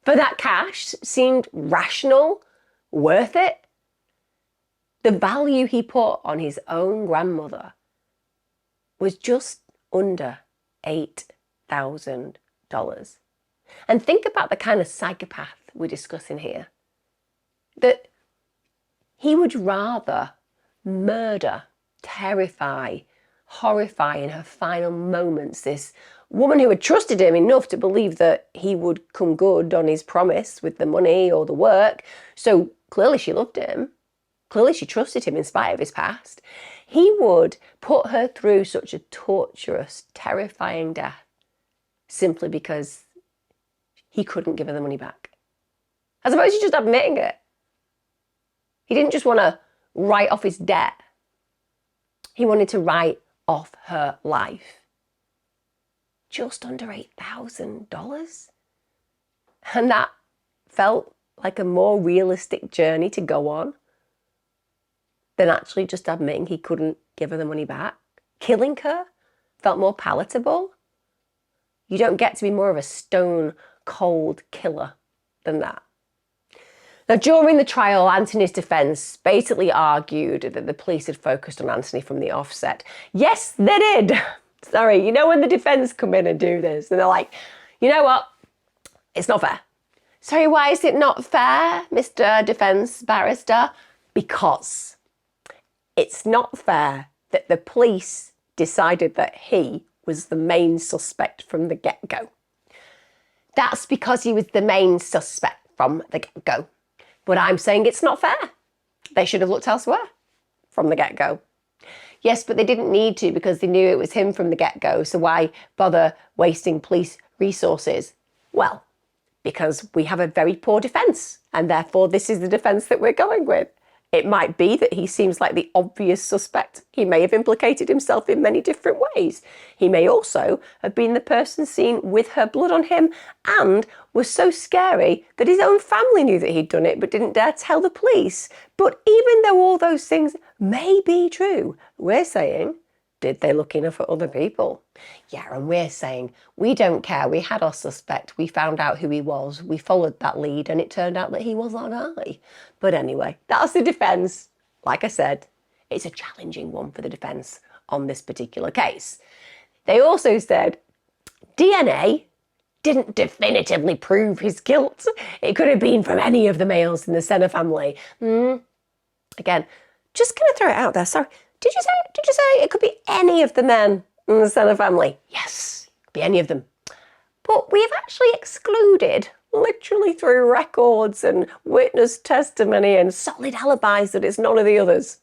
for that cash seemed rational, worth it. The value he put on his own grandmother was just under $8,000. And think about the kind of psychopath we're discussing here. That he would rather murder, terrify, horrify in her final moments this woman who had trusted him enough to believe that he would come good on his promise with the money or the work. So clearly she loved him. Clearly she trusted him in spite of his past. He would put her through such a torturous, terrifying death simply because he couldn't give her the money back. As opposed to just admitting it. He didn't just want to write off his debt. He wanted to write off her life. Just under $8,000. And that felt like a more realistic journey to go on than actually just admitting he couldn't give her the money back. Killing her felt more palatable. You don't get to be more of a stone cold killer than that. Now, during the trial, Anthony's defence basically argued that the police had focused on Anthony from the offset. Yes, they did. Sorry, you know when the defence come in and do this, and they're like, you know what? It's not fair. Sorry, why is it not fair, Mr. Defence Barrister? Because it's not fair that the police decided that he was the main suspect from the get-go. That's because he was the main suspect from the get-go. But I'm saying it's not fair. They should have looked elsewhere from the get-go. Yes, but they didn't need to because they knew it was him from the get-go, so why bother wasting police resources? Well, because we have a very poor defence, and therefore this is the defence that we're going with. It might be that he seems like the obvious suspect. He may have implicated himself in many different ways. He may also have been the person seen with her blood on him and was so scary that his own family knew that he'd done it but didn't dare tell the police. But even though all those things may be true, we're saying, did they look enough at other people? Yeah, and we're saying, we don't care. We had our suspect. We found out who he was. We followed that lead and it turned out that he was our guy. But anyway, that's the defence. Like I said, it's a challenging one for the defence on this particular case. They also said DNA didn't definitively prove his guilt. It could have been from any of the males in the Sena family. Again, just going to throw it out there. Sorry. Did you say it could be any of the men in the Sena family? Yes, it could be any of them. But we've actually excluded, literally through records and witness testimony and solid alibis, that it's none of the others.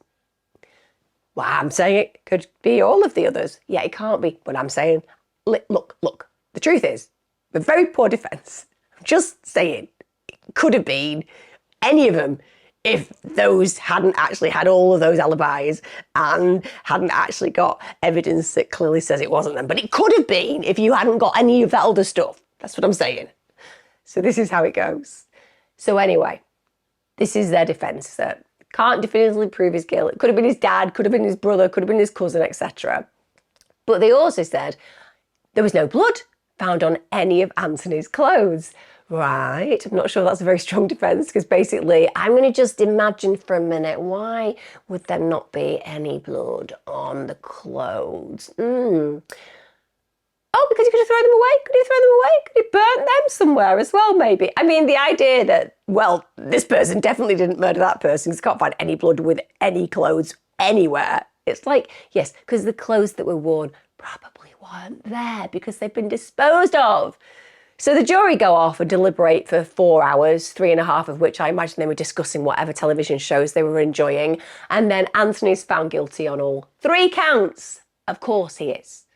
Well, I'm saying it could be all of the others. Yeah, it can't be, but I'm saying, look, the truth is, with very poor defence, I'm just saying, it could have been any of them if those hadn't actually had all of those alibis and hadn't actually got evidence that clearly says it wasn't them. But it could have been if you hadn't got any of that other stuff. That's what I'm saying. So this is how it goes. So anyway, this is their defence, that can't definitively prove his guilt. It could have been his dad, could have been his brother, could have been his cousin, etc. But they also said there was no blood found on any of Anthony's clothes. Right, I'm not sure that's a very strong defence, because basically I'm going to just imagine for a minute, why would there not be any blood on the clothes? Oh, because he could have thrown them away? Could he throw them away? Could he burn them somewhere as well, maybe? I mean, the idea that, well, this person definitely didn't murder that person because can't find any blood with any clothes anywhere. It's like, yes, because the clothes that were worn probably weren't there because they've been disposed of. So the jury go off and deliberate for 4 hours, 3.5 of which I imagine they were discussing whatever television shows they were enjoying. And then Anthony's found guilty on all 3 counts. Of course he is.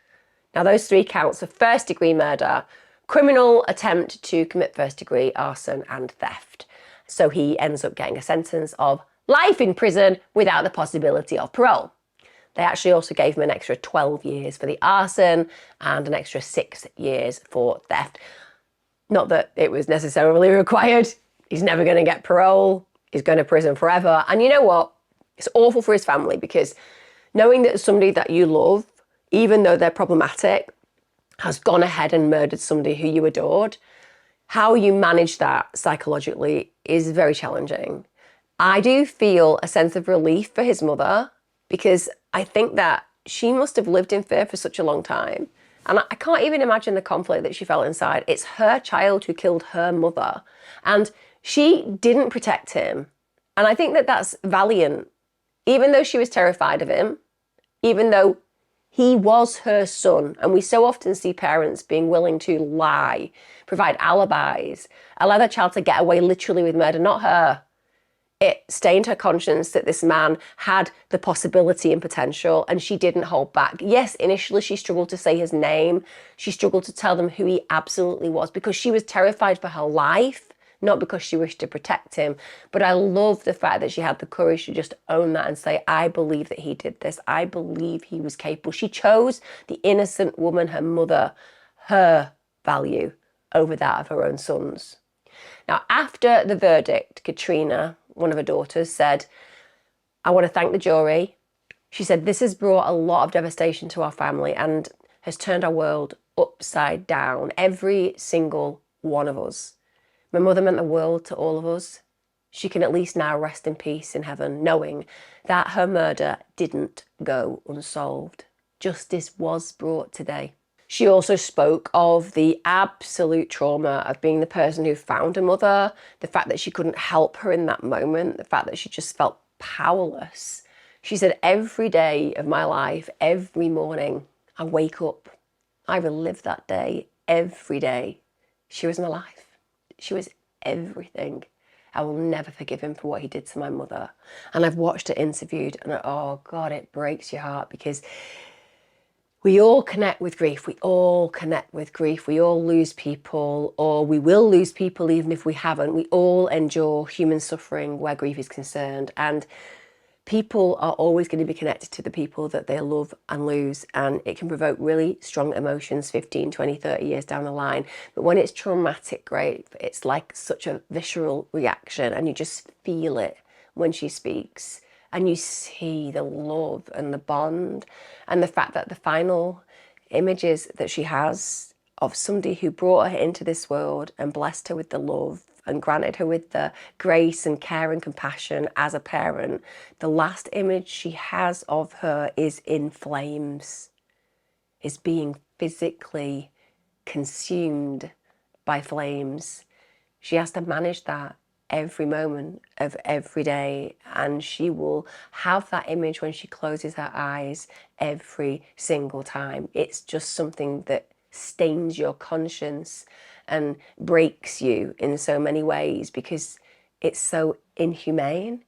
Now those 3 counts are first-degree murder, criminal attempt to commit first-degree arson and theft. So he ends up getting a sentence of life in prison without the possibility of parole. They actually also gave him an extra 12 years for the arson and an extra 6 years for theft. Not that it was necessarily required. He's never going to get parole. He's going to prison forever. And you know what? It's awful for his family, because knowing that somebody that you love, even though they're problematic, has gone ahead and murdered somebody who you adored, how you manage that psychologically is very challenging. I do feel a sense of relief for his mother, because I think that she must have lived in fear for such a long time. And I can't even imagine the conflict that she felt inside. It's her child who killed her mother, and she didn't protect him. And I think that that's valiant, even though she was terrified of him, even though he was her son. And we so often see parents being willing to lie, provide alibis, allow their child to get away literally with murder, not her. It stained her conscience that this man had the possibility and potential, and she didn't hold back. Yes, initially she struggled to say his name. She struggled to tell them who he absolutely was, because she was terrified for her life, not because she wished to protect him. But I love the fact that she had the courage to just own that and say, I believe that he did this. I believe he was capable. She chose the innocent woman, her mother, her value over that of her own sons. Now, after the verdict, Katrina, one of her daughters, said, I want to thank the jury. She said, this has brought a lot of devastation to our family and has turned our world upside down, every single one of us. My mother meant the world to all of us. She can at least now rest in peace in heaven, knowing that her murder didn't go unsolved. Justice was brought today. She also spoke of the absolute trauma of being the person who found her mother, the fact that she couldn't help her in that moment, the fact that she just felt powerless. She said, every day of my life, every morning, I wake up, I relive that day every day. She was my life. She was everything. I will never forgive him for what he did to my mother. And I've watched her interviewed, and oh God, it breaks your heart, because we all connect with grief. We all connect with grief. We all lose people, or we will lose people even if we haven't. We all endure human suffering where grief is concerned. And people are always going to be connected to the people that they love and lose. And it can provoke really strong emotions 15, 20, 30 years down the line. But when it's traumatic grief, it's like such a visceral reaction, and you just feel it when she speaks. And you see the love and the bond, and the fact that the final images that she has of somebody who brought her into this world and blessed her with the love and granted her with the grace and care and compassion as a parent, the last image she has of her is in flames, is being physically consumed by flames. She has to manage that every moment of every day, and she will have that image when she closes her eyes every single time. It's just something that stains your conscience and breaks you in so many ways, because it's so inhumane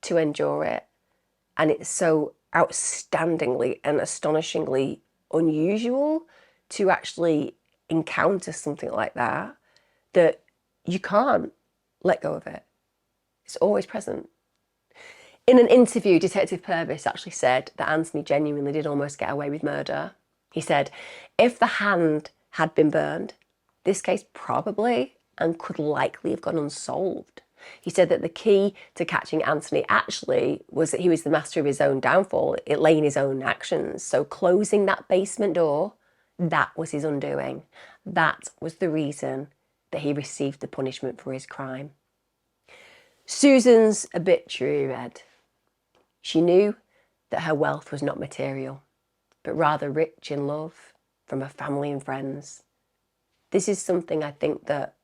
to endure it, and it's so outstandingly and astonishingly unusual to actually encounter something like that, that you can't let go of it. It's always present. In an interview, Detective Purvis actually said that Anthony genuinely did almost get away with murder. He said, if the hand had been burned, this case probably and could likely have gone unsolved. He said that the key to catching Anthony actually was that he was the master of his own downfall. It lay in his own actions. So closing that basement door, that was his undoing. That was the reason that he received the punishment for his crime. Susan's obituary read, she knew that her wealth was not material, but rather rich in love from her family and friends. This is something I think that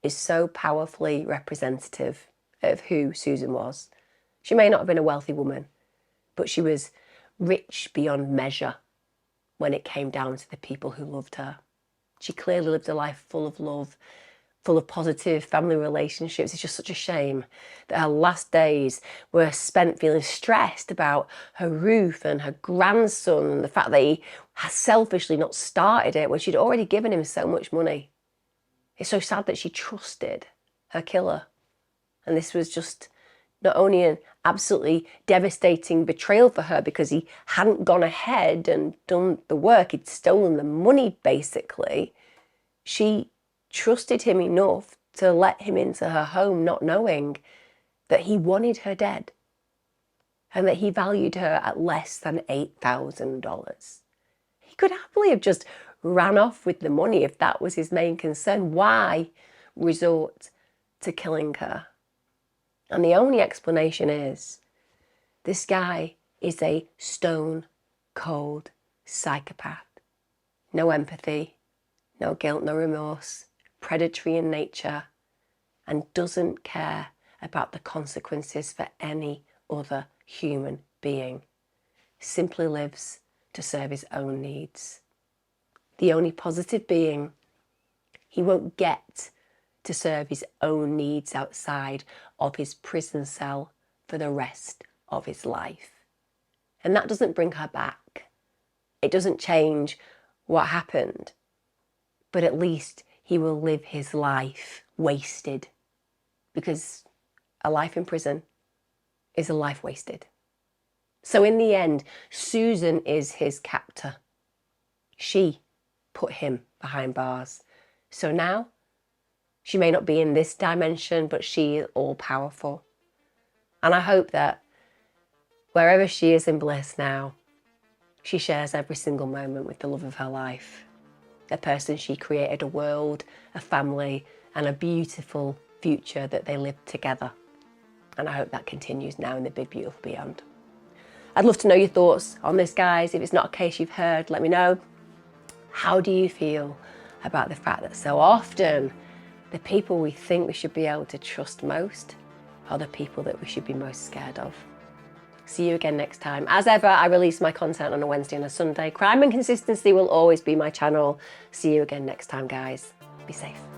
is so powerfully representative of who Susan was. She may not have been a wealthy woman, but she was rich beyond measure when it came down to the people who loved her. She clearly lived a life full of love, full of positive family relationships. It's just such a shame that her last days were spent feeling stressed about her roof and her grandson and the fact that he has selfishly not started it when she'd already given him so much money. It's so sad that she trusted her killer. And this was just not only an absolutely devastating betrayal for her because he hadn't gone ahead and done the work, he'd stolen the money basically. She trusted him enough to let him into her home not knowing that he wanted her dead and that he valued her at less than $8,000. He could happily have just ran off with the money if that was his main concern. Why resort to killing her? And the only explanation is this guy is a stone cold psychopath. No empathy, no guilt, no remorse, predatory in nature, and doesn't care about the consequences for any other human being. Simply lives to serve his own needs. The only positive being, he won't get to serve his own needs outside of his prison cell for the rest of his life. And that doesn't bring her back. It doesn't change what happened. But at least he will live his life wasted. Because a life in prison is a life wasted. So in the end, Susan is his captor. She put him behind bars. So now, she may not be in this dimension, but she is all-powerful. And I hope that wherever she is in bliss now, she shares every single moment with the love of her life. The person she created a world, a family, and a beautiful future that they live together. And I hope that continues now in the big, beautiful beyond. I'd love to know your thoughts on this, guys. If it's not a case you've heard, let me know. How do you feel about the fact that so often the people we think we should be able to trust most are the people that we should be most scared of? See you again next time. As ever, I release my content on a Wednesday and a Sunday. Crime and consistency will always be my channel. See you again next time, guys. Be safe.